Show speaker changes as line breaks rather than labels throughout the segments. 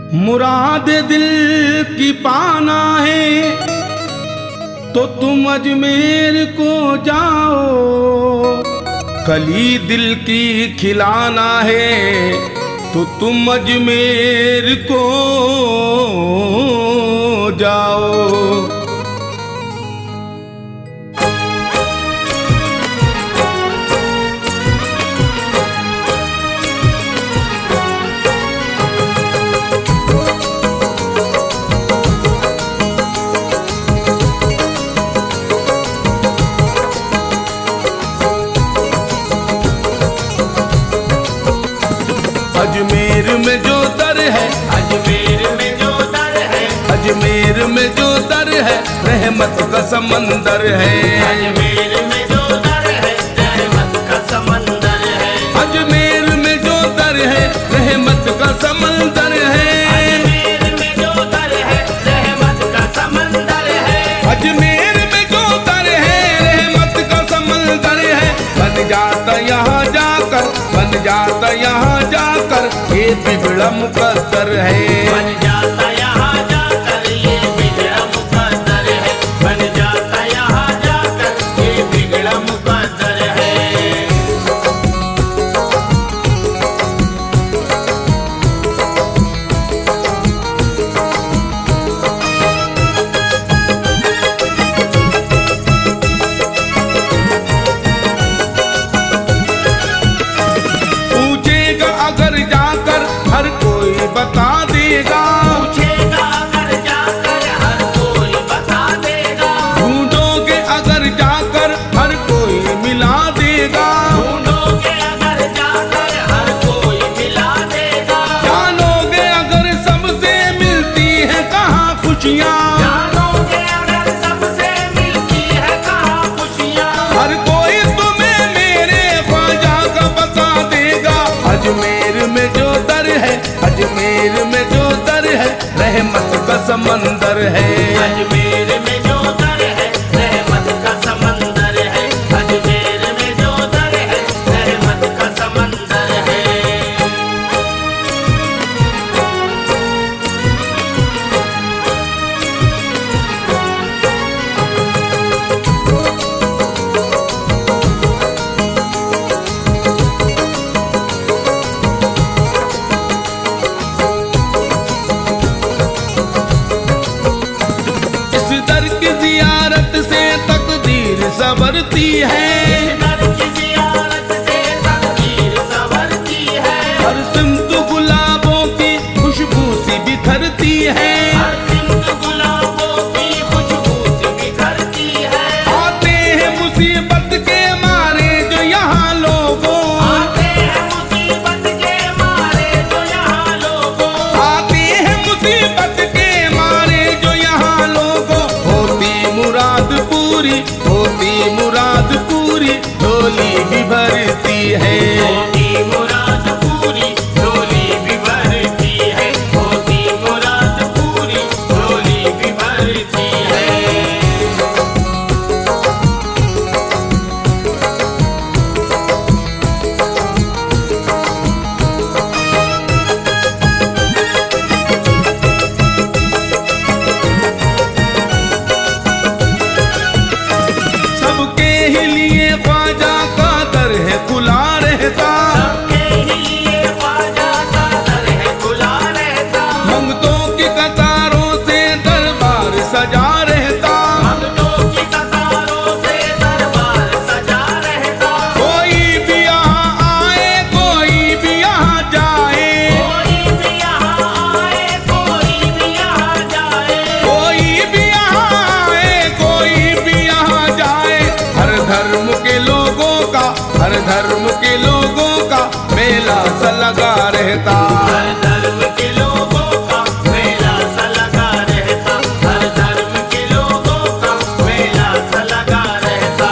मुराद दिल की पाना है तो तुम अजमेर को जाओ, कली दिल की खिलाना है तो तुम अजमेर को जाओ। अजमेर में जो दर है,
अजमेर में जो दर है,
अजमेर में जो दर है रहमत का समंदर है।
अजमेर में जो दर है रहमत का समंदर है।
अजमेर में जो दर है रहमत का समंदर है।
अजमेर में जो दर है रहमत का समंदर है।
अजमेर में जो दर है रहमत का समंदर है। बन जाता यहाँ जाकर, बन जाता यहाँ जाकर ये बिगड़ा मुकद्दर है।
बन जाता यहाँ जाकर ये बिगड़ा मुकद्दर है। बन जाता यहाँ जाकर ये बिगड़ा मुकद्दर है।
पूछेगा अगर जाकर हर कोई बता देगा,
पूछेगा अगर जाकर हर कोई बता देगा।
ढूंढोगे अगर जाकर हर कोई मिला देगा।
ढूंढोगे अगर जाकर हर कोई मिला देगा।
जानोगे अगर सबसे मिलती है कहाँ खुशियाँ,
जानोगे अगर सबसे मिलती है कहाँ खुशियाँ।
हर कोई तुम्हें मेरे ख्वाजा का बता देगा। अजमेर में जो दर है, अजमेर में जो दर है रहमत का समंदर है।
अजमेर में जो दर है रहमत का समंदर है। अजमेर में जो दर है रहमत का समंदर है।
इस दर की जियारत से तकदीर संवरती है।
इस दर की ज़ियारत से तकदीर संवरती है।
हर सिमत गुलाबों की खुशबू सी बिखरती है।
हर सिमत गुलाबों की खुशबू से बिखरती है।
आते हैं मुसीबत के मारे जो यहाँ लोगों,
आते हैं मुसीबत के मारे जो यहाँ लोगों।
आते हैं मुसीबत के मारे जो यहाँ लोगों। होती मुराद पूरी, होती मुराद पूरी, झोली भी भरती है।
होती मुराद पूरी झोली भी भरती है। होती मुराद पूरी झोली भी भरती है।
सबके ही लिए ख्वाजा का दर है खुला रहता।
सबके ही लिए ख्वाजा का दर है खुला रहता।
मंगतों की कतारों से दरबार सजा रहता।
भक्तों की कतारों से दरबार सजा रहता।
कोई भी यहाँ आए, कोई भी यहाँ जाए,
कोई भी यहाँ आए, कोई भी यहाँ जाए।
कोई भी यहाँ आए, कोई भी यहाँ जाए। हर धर्म के लोगों का, हर धर्म के लोगों का मेला सा लगा रहता।
हर धर्म के लोगों का मेला सा लगा रहता। हर धर्म के लोगों का मेला सा लगा रहता।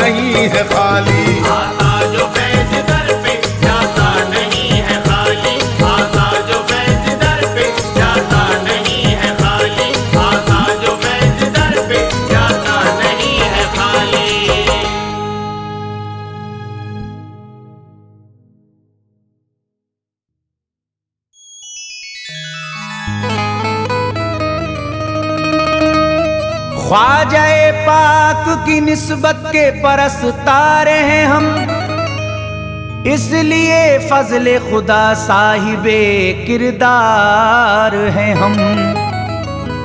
नहीं है खाली।
आता जो फैज दर पे जाता नहीं है खाली, आता जो फैज दर पे जाता नहीं है खाली, आता जो फैज दर पे जाता नहीं है खाली।
ख्वाजाए पाक की निस्बत के परस्तार हैं हम, इसलिए फजले खुदा साहिबे किरदार हैं हम।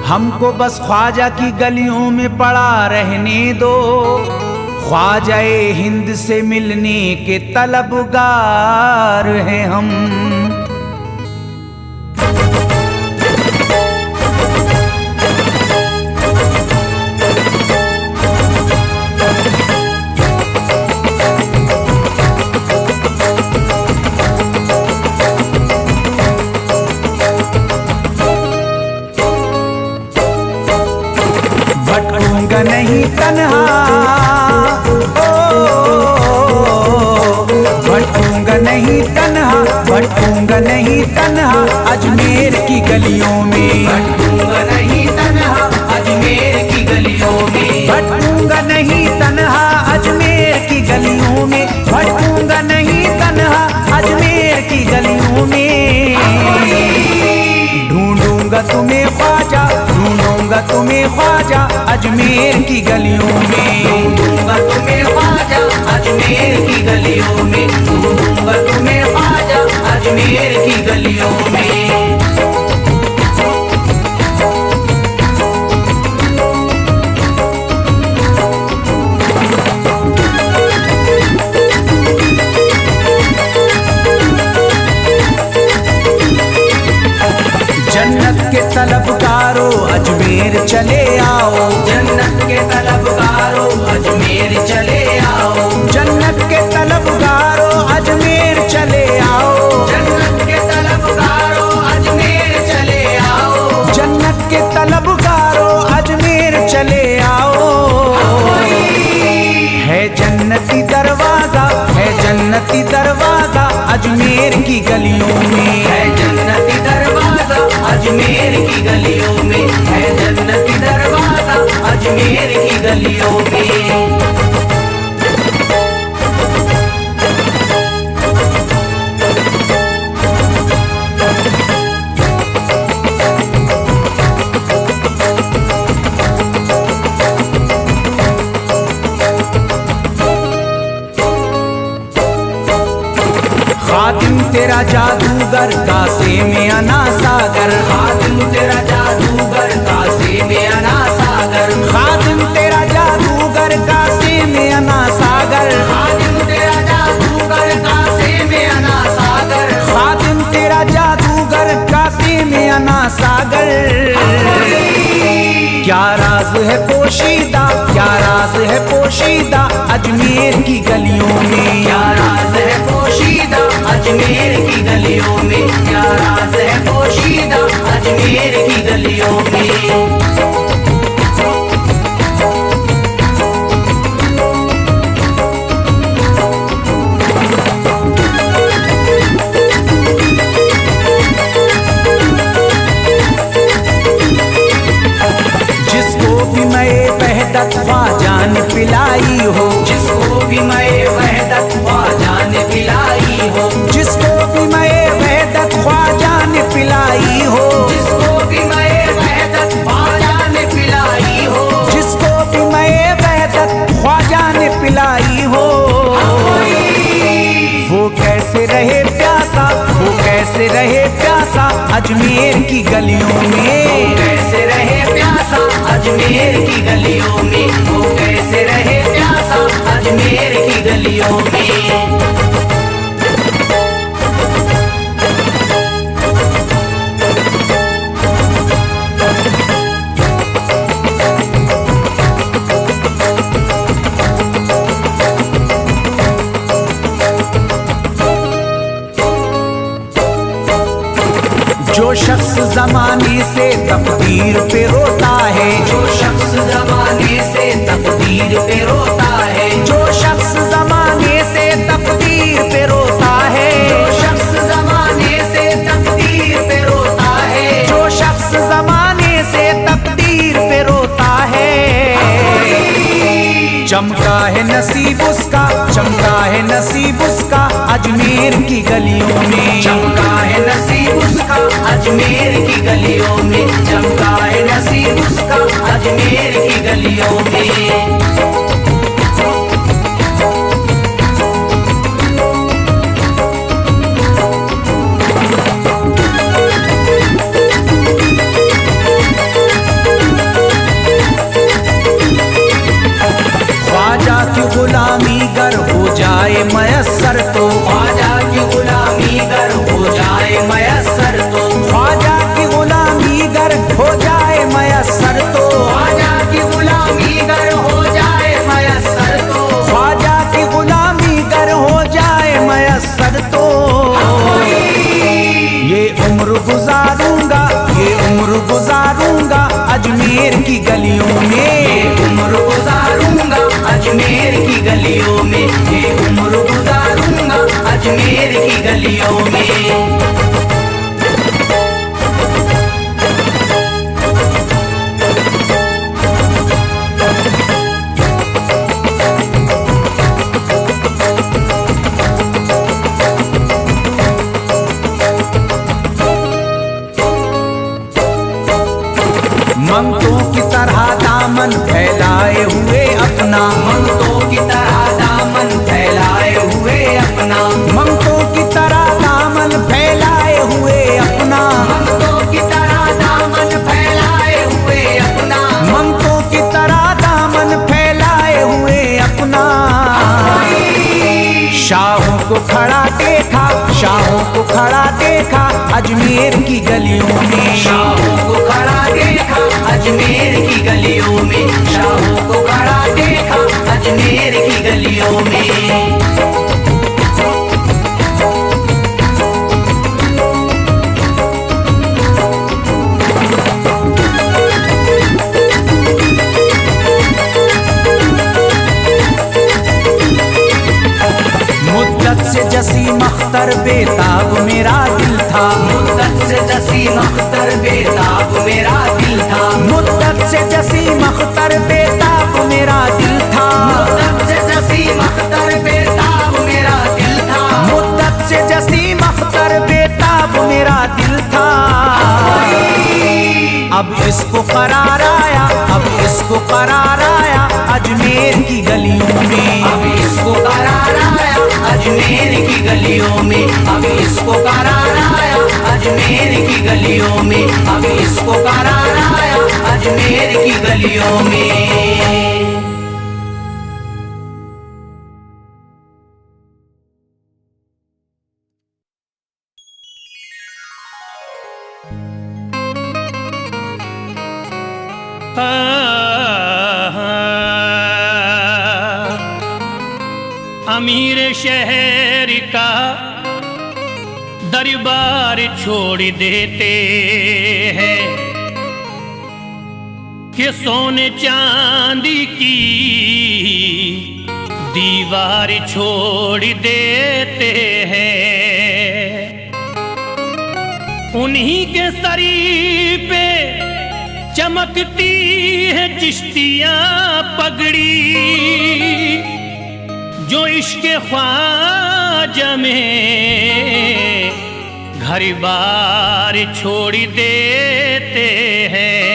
हमको बस ख्वाजा की गलियों में पड़ा रहने दो, ख्वाजाए हिंद से मिलने के तलबगार हैं हम। भटकूंगा नहीं तन्हा, भटकूंगा नहीं तन्हा, भटकूंगा नहीं तन्हा अजमेर की गलियों में, भटकूंगा नहीं तन्हा अजमेर की गलियों में, भटकूंगा नहीं तन्हा अजमेर की गलियों में, भटकूंगा नहीं तन्हा अजमेर की गलियों में। ढूंढूंगा तुम्हें ख्वाजा, ढूंढूंगा तुम्हें ख्वाजा अजमेर की गलियों में, ढूंढूंगा तुम्हें ख्वाजा अजमेर की गलियों में, ढूंढूंगा तुम्हें ख्वाजा अजमेर की गलियों में। जन्नत के तलबगारों अजमेर चले आओ, जन्नत के तलबगारों अजमेर चले आओ, जन्नत के तलबगारों अजमेर चले आओ, जन्नत के तलबगारों अजमेर चले आओ, जन्नत के तलबगारों अजमेर चले आओ। है जन्नती दरवाजा, है जन्नती दरवाजा अजमेर की गलियों में, है जन्नती दरवाजा अजमेर की गलियों में, है जन्नती दरवाजा अजमेर की गलियों में। खातिम तेरा जादूगर कासे में अना सागर, खातिम तेरा जादूगर कासे में अना सागर, खातिम तेरा जादूगर कासे में अना सागर, खातिम तेरा जादूगर कासे में अना सागर, खातिम तेरा जादूगर कासे में अना सागर। क्या राज है पोशीदा, क्या राज है पोशीदा अजमेर की गलियों में, क्या राज है पोशीदा अजमेर की गलियों में, क्या राज है पोशीदा अजमेर की गलियों में। जिसको भी मैं वहदत ख्वाजा ने पिलाई हो, जिसको भी मैं वहदत ख्वाजा ने पिलाई हो, जिसको भी मैं वहदत ख्वाजा ने पिलाई हो, जिसको भी मैं वहदत ख्वाजा ने पिलाई हो, जिसको भी मैं वहदत ख्वाजा ने पिलाई हो। वो कैसे रहे प्यासा, वो कैसे रहे प्यासा अजमेर की गलियों में, कैसे रहे प्यासा अजमेर की गलियों में, वो कैसे रहे प्यासा अजमेर की गलियों में। जो शख्स जमाने से तकदीर पे रोता है, जो शख्स जमाने से तकदीर पे रोता है, जो नसीब उसका, चमका है नसीब उसका अजमेर की गलियों में। चमका है नसीब उसका अजमेर की गलियों में, चमका है नसीब उसका अजमेर की गलियों में। ख्वाजा की गुलामी गर हो जाए मयस्सर तो, ख्वाजा की गुलामी गर हो जाए मयस्सर तो, ख्वाजा की गुलामी गर हो जाए मयस्सर तो, ख्वाजा की गुलामी गर हो जाए मयस्सर तो, ख्वाजा की गुलामी गर हो जाए मयस्सर तो। ये उम्र गुजारूंगा, ये उम्र गुजारूंगा अजमेर की गलियों में, ये उम्र गुजारूंगा अजमेर की गलियों में, ये उम्र गुजारूंगा अजमेर की गलियों में। मंगतों की तरह दामन फैलाए हुए अपना, मंगतों की तरह दामन फैलाए हुए अपना, मंगतों की तरह दामन फैलाए हुए अपना, मंगतों की तरह दामन फैलाए हुए अपना, मंगतों की तरह दामन फैलाए हुए अपना। शाहों को खड़ा देखा, शाहों को खड़ा देखा अजमेर की गलियों में, शाहों को खड़ा देखा अजमेर की गलियों में, शाहों को खड़ा देखा अजमेर की गलियों में। मुद्दत से जसीम अख्तर बेताब मेरा दिल था, मुद्दत से जसीम अख्तर बेताब मेरा दिल था, मुद्दत से जसीम अख्तर बेताब मेरा दिल था, मुद्दत से जसीम अख्तर बेताब मेरा दिल था, मुद्दत से जसीम अख्तर बेताब मेरा दिल था। अब इसको करार आया, अब इसको करार आया अजमेर की गलियों में, अब इसको करार आया अजमेर की गलियों में, अब इसको करार आया अजमेर की गलियों में, अब इसको करार आया अजमेर की गलियों में।
अमीर शहर का दरबार छोड़ देते हैं कि सोने चांदी की दीवार छोड़ देते हैं। उन्हीं के सरी पे चमकती है चिश्तियां पगड़ी, जो इश्क ख्वाजा में घर बार छोड़ देते हैं।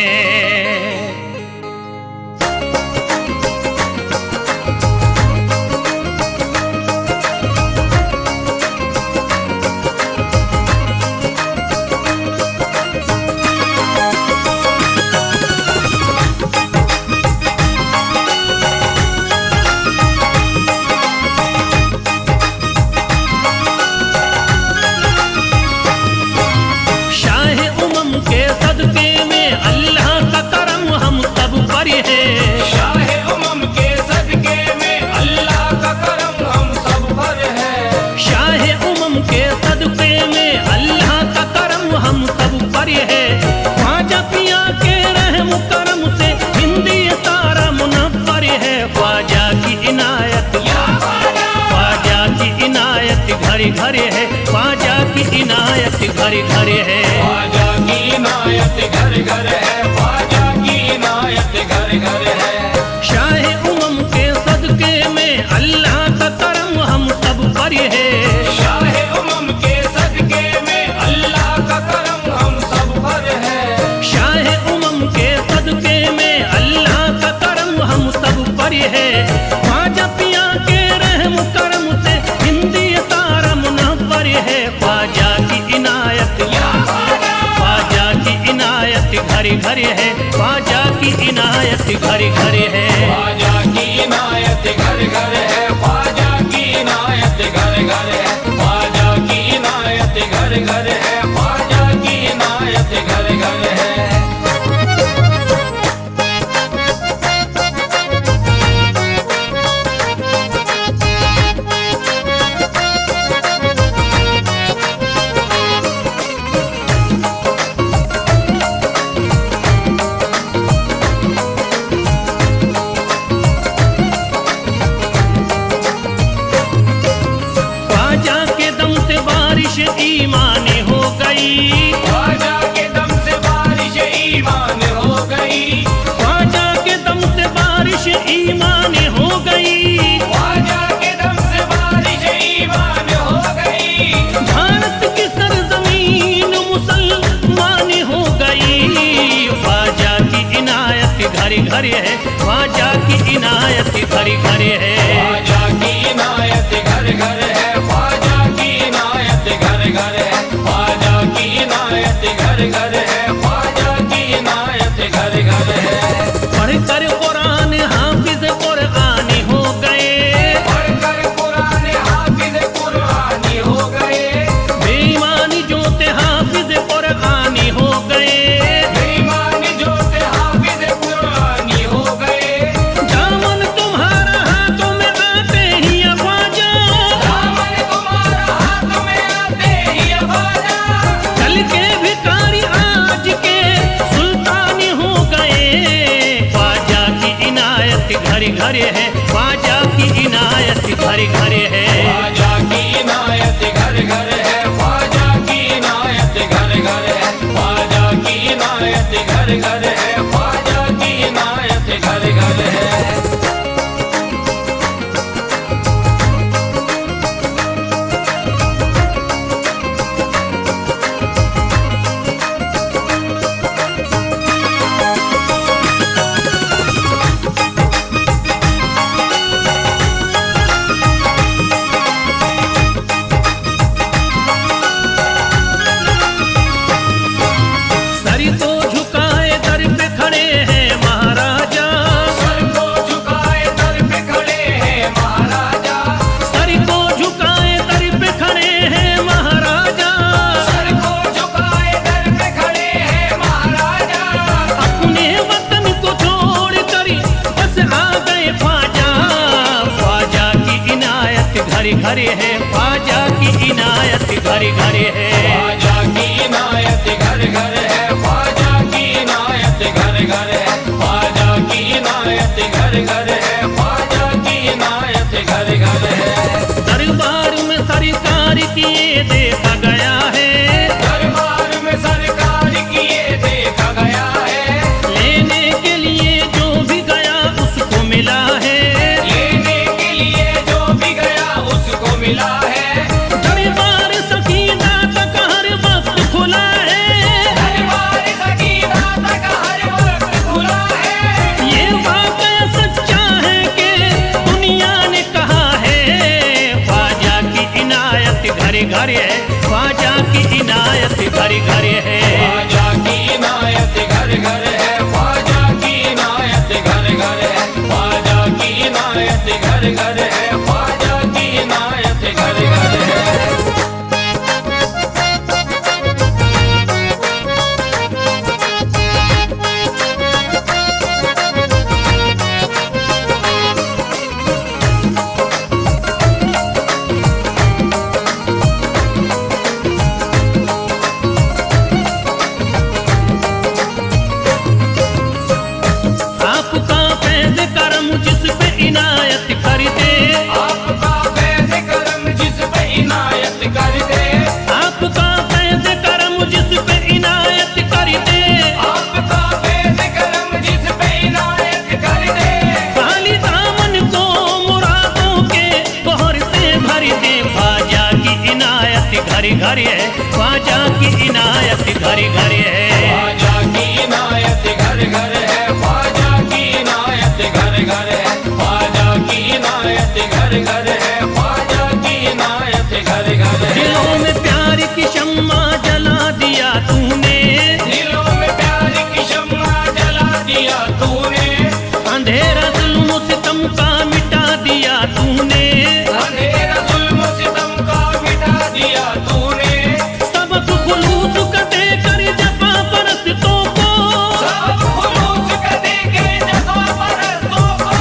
घर घर है, ख्वाजा की इनायत घर घर है,
ख्वाजा की इनायत घर घर है, ख्वाजा की इनायत घर घर है।
शाह उमम के सदके में का करम हम सब पर है।
शाहे उमम के सदके में अल्लाह का करम हम सब पर है।
शाहे उमम के सदके में अल्लाह का करम हम सब पर है। ख्वाजा पिया के रहम करम से हिंदी सारा मुनव्वर है। ख्वाजा की इनायत, ख्वाजा की इनायत घर घर है। ख्वाजा की इनायत घर घर है।
ख्वाजा की इनायत घर घर है। ख्वाजा की इनायत घर घर है। ख्वाजा की इनायत घर घर है। ख्वाजा की इनायत घर घर है।
ख्वाजा के दम से बारिश ईमान हो गई।
ख्वाजा के दम से बारिश ईमान हो गई।
ख्वाजा के दम से बारिश ईमान हो गई।
ख्वाजा के दम से बारिश ईमान हो गई।
भारत की सरजमीन मुसलमान हो गई। ख्वाजा की इनायत घर घर है। ख्वाजा की इनायत घर घर है।
ख्वाजा की इनायत घर घर है। ख्वाजा की इनायत घर घर है। ख्वाजा की इनायत घर घर है। ख्वाजा की इनायत घर घर है।
पढ़कर कुरान हाफिज कुरानी हो गए।
पढ़कर कुरान हाफिज कुरानी हो गए।
बेईमानी जोते हाफिज कुरानी हो गए।
बेईमान जो थे हाफिज कुरानी हो गए।
दामन तुम्हारा हाथों में आते ही ख्वाजा,
दामन तुम्हारा हाथ में आते ही ख्वाजा।
कल के भिखारी आज के सुल्तान हो गए। ख्वाजा की इनायत घर घर है। ख्वाजा की इनायत घर घर है।
ख्वाजा की इनायत घर घर है। ख्वाजा की इनायत घर घर है। ख्वाजा की इनायत घर घर है। ख्वाजा की इनायत घर घर है।
सर को झुकाए दर पे खड़े हैं महाराजा।
सर को झुकाए दर पे खड़े हैं महाराजा।
सर को झुकाए दर पे खड़े हैं महाराजा।
सर को झुकाए दर पे खड़े हैं महाराजा।
अपने वतन को छोड़ कर बस आ गए ख्वाजा। ख्वाजा की इनायत घर घर है। ख्वाजा की इनायत घर घर है।
ख्वाजा की इनायत घर घर है। ख्वाजा की इनायत घर घर है। ख्वाजा की इनायत घर घर है। ख्वाजा की इनायत घर घर है।
दरबार में सरकार किए देखा गया है।
दरबार में सरकार किए देखा गया है।
लेने के लिए जो भी गया उसको मिला है।
लेने के लिए जो भी गया उसको मिला है।
दरबार सकीना तक हर वक्त खुला है।
दरबार सकीना तक हर वक्त खुला है।
ये वाकया सच्चा है कि दुनिया ने कहा है। ख्वाजा की इनायत घर घर है। ख्वाजा की इनायत घर घर है।
ख्वाजा की इनायत घर घर है। ख्वाजा की इनायत घर घर है। ख्वाजा की इनायत घर घर है। ख्वाजा की इनायत घर घर है।
आपका फैज़ करम जिस पे इनायत कर दे। इनायत घरी घरी है, ख्वाजा की इनायत घरी घरी है।
ख्वाजा की इनायत घर घर है, ख्वाजा की इनायत घर घर है, ख्वाजा की इनायत घर घर है, ख्वाजा की इनायत घर घर है।
दिलों में प्यार की शम्मा जला दिया तूने,
दिलों में प्यार की शम्मा जला दिया तूने,
अंधेरा जुल्म सितम का मिटा दिया तूने,
अंधेरा जुल्म सितम का मिटा दिया तूने,
सबक खुलूस का देकर जफा परस्तों को,
सब खुलूस का देके जफा परस्तों को,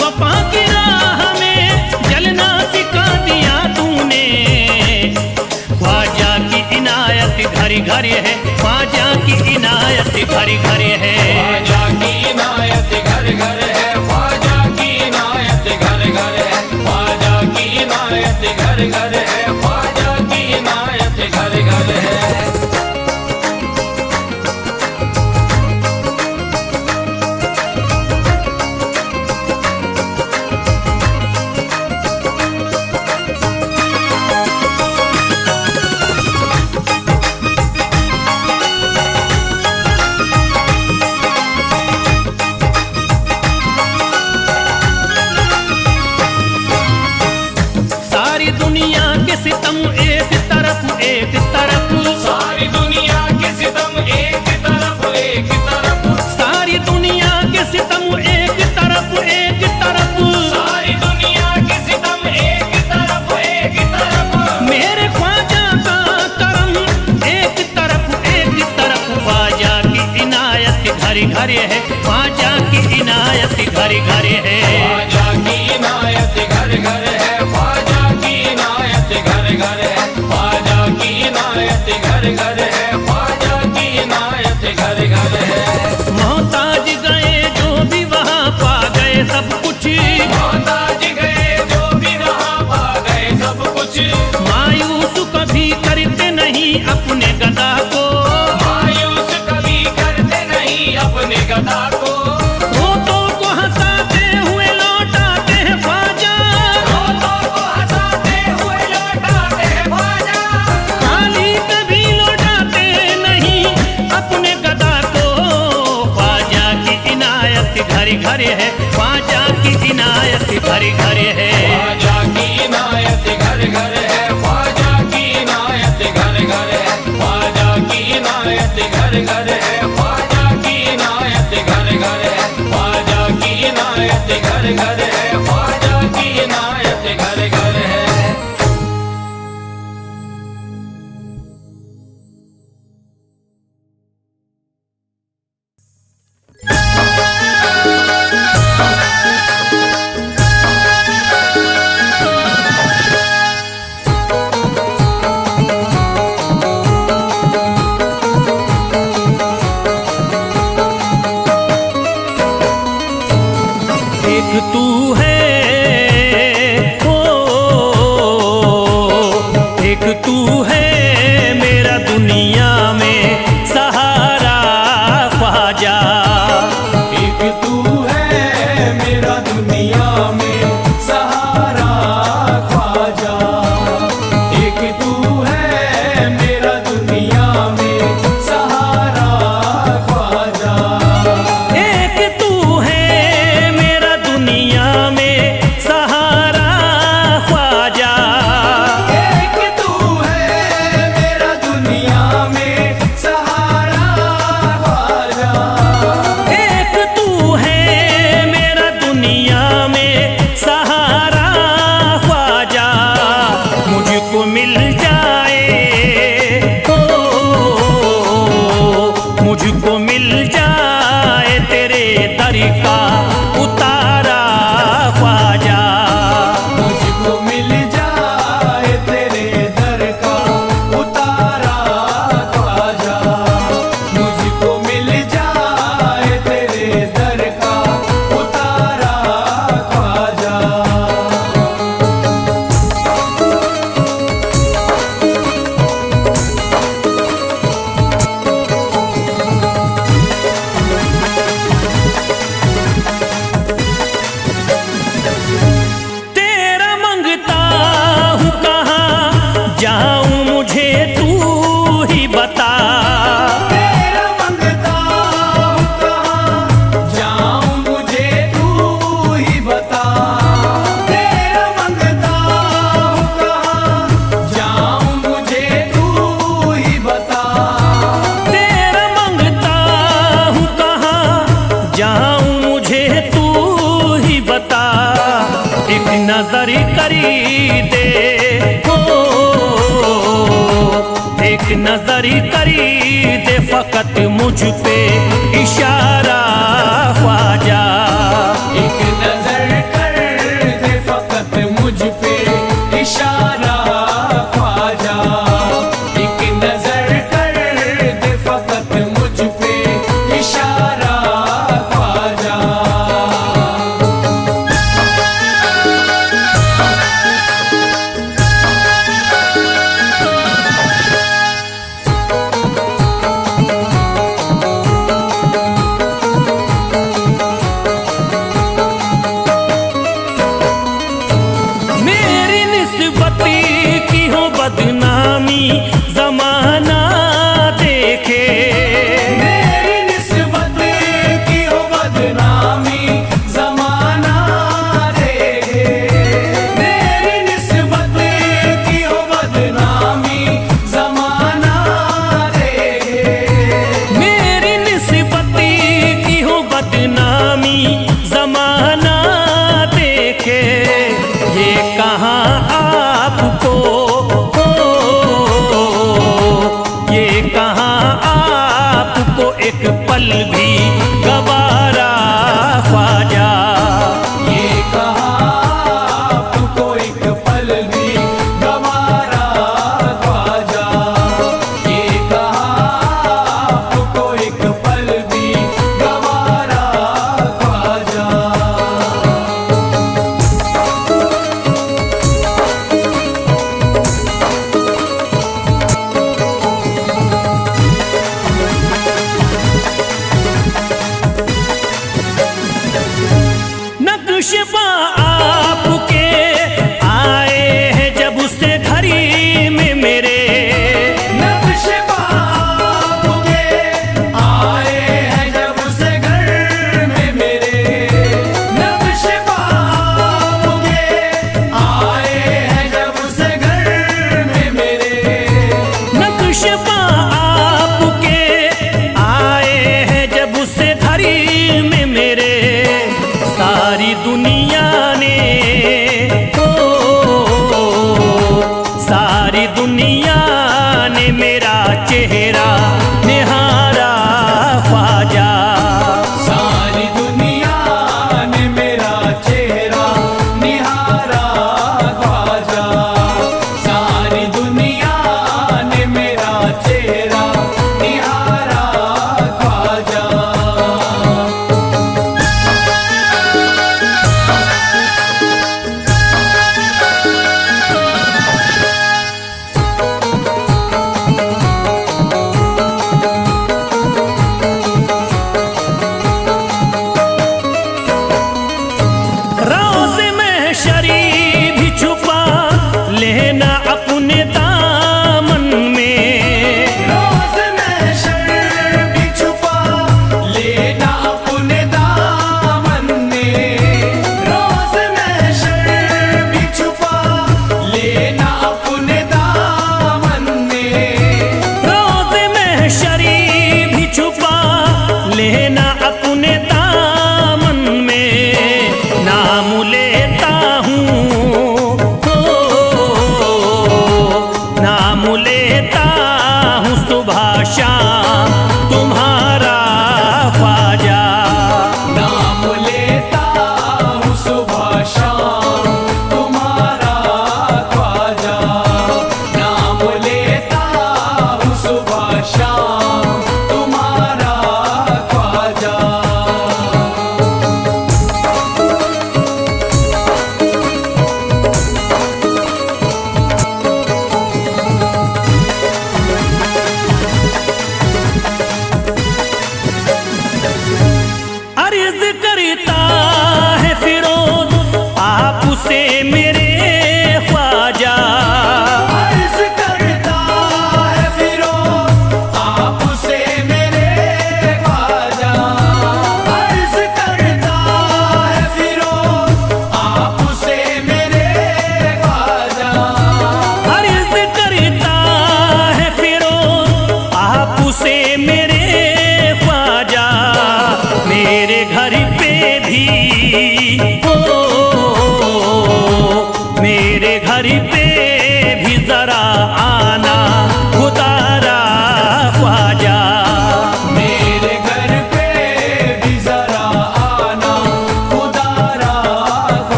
वफा की राह में जलना सिखा दिया तूने। ख्वाजा की इनायत घरी घरी है, ख्वाजा की इनायत घरी घरी है।
ख्वाजा की इनायत घर घर है, ख्वाजा की इनायत घर घर है, ख्वाजा की इनायत घर घर है, ख्वाजा की इनायत घर घर है।
सारी दुनिया के सितम एक तरफ एक तरफ,
सारी दुनिया के सितम एक तरफ एक तरफ,
सारी दुनिया के सितम एक तरफ एक तरफ,
सारी दुनिया के सितम एक तरफ एक तरफ,
मेरे ख्वाजा का करम एक तरफ, ख्वाजा की इनायत घरी घरी है, ख्वाजा की इनायत घरी घरी है।
ख्वाजा की इनायत घर घर है, ख्वाजा की इनायत घर घर है, ख्वाजा की इनायत घर घर है, ख्वाजा की इनायत घर घर है।
मोहताज गए जो भी वहाँ पा गए सब कुछ,
मोहताज गए जो भी वहाँ पा गए सब कुछ,
मायूस कभी करते नहीं अपने गदा को,
मायूस कभी करते नहीं अपने गदा को,
रोतों को हंसाते हुए लौटाते हैं ख्वाजा,
रोतों को हंसाते हुए लौटाते हैं ख्वाजा,
खाली कभी लौटाते नहीं अपने गदा को। ख्वाजा की इनायत घरी घरी है, ख्वाजा की इनायत घरी घरी है।
ख्वाजा की इनायत घर घर है, ख्वाजा की इनायत घर घर है, ख्वाजा की इनायत घर घर है, ख्वाजा की इनायत घर घर है, ख्वाजा की इनायत घर घर है, ख्वाजा की इनायत घर घर है।
एक तू है ओ, एक तू है मेरा दुनिया में सहारा ख्वाजा,
एक तू है मेरा दुनिया में सहारा ख्वाजा, एक तू है मेरा दुनिया में सहारा ख्वाजा,
एक तू है मेरा दुनिया में सहारा ख्वाजा,
एक तू है मेरा दुनिया में
मुझे तू ही बता।
तेरा मंगता हूँ कहाँ जाऊँ मुझे तू ही बता। तेरा मंगता हूँ कहाँ जाऊँ मुझे तू ही बता।
तेरा मंगता हूँ कहाँ जाऊँ मुझे तू ही बता। एक नजर करी दे हो, एक नजर करी दे फकत मुझ पे इशारा ख्वाजा।
एक नजर कर दे फकत मुझ पे इशारा ख्वाजा। एक नजर कर दे फकत मुझ पे इशारा ख्वाजा।
मेरी निस्बत की हो बदनामी जमाना देखे।
मेरी निस्बत की हो बदनामी जमाना देखे। मेरी निस्बत की हो बदनामी जमाना देखे।
मेरी निस्बत की हो बदनामी जमाना देखे। ये कहाँ आपको ये कहाँ आपको एक पल भी गवारा ख्वाजा।
ये कहाँ आपको एक पल भी गवारा ख्वाजा। ये कहाँ आपको एक पल भी गवारा ख्वाजा।
नक्शबा आपके आए हैं जब से घड़ी में मेरे।
नक्शबा आपके आए हैं जब से घर में मेरे। नक्शबा आपके आए हैं जब से घर में मेरे।
नक्शबा आपके आए हैं जब से घड़ी में मेरे। सारी दुनिया ने सारी दुनिया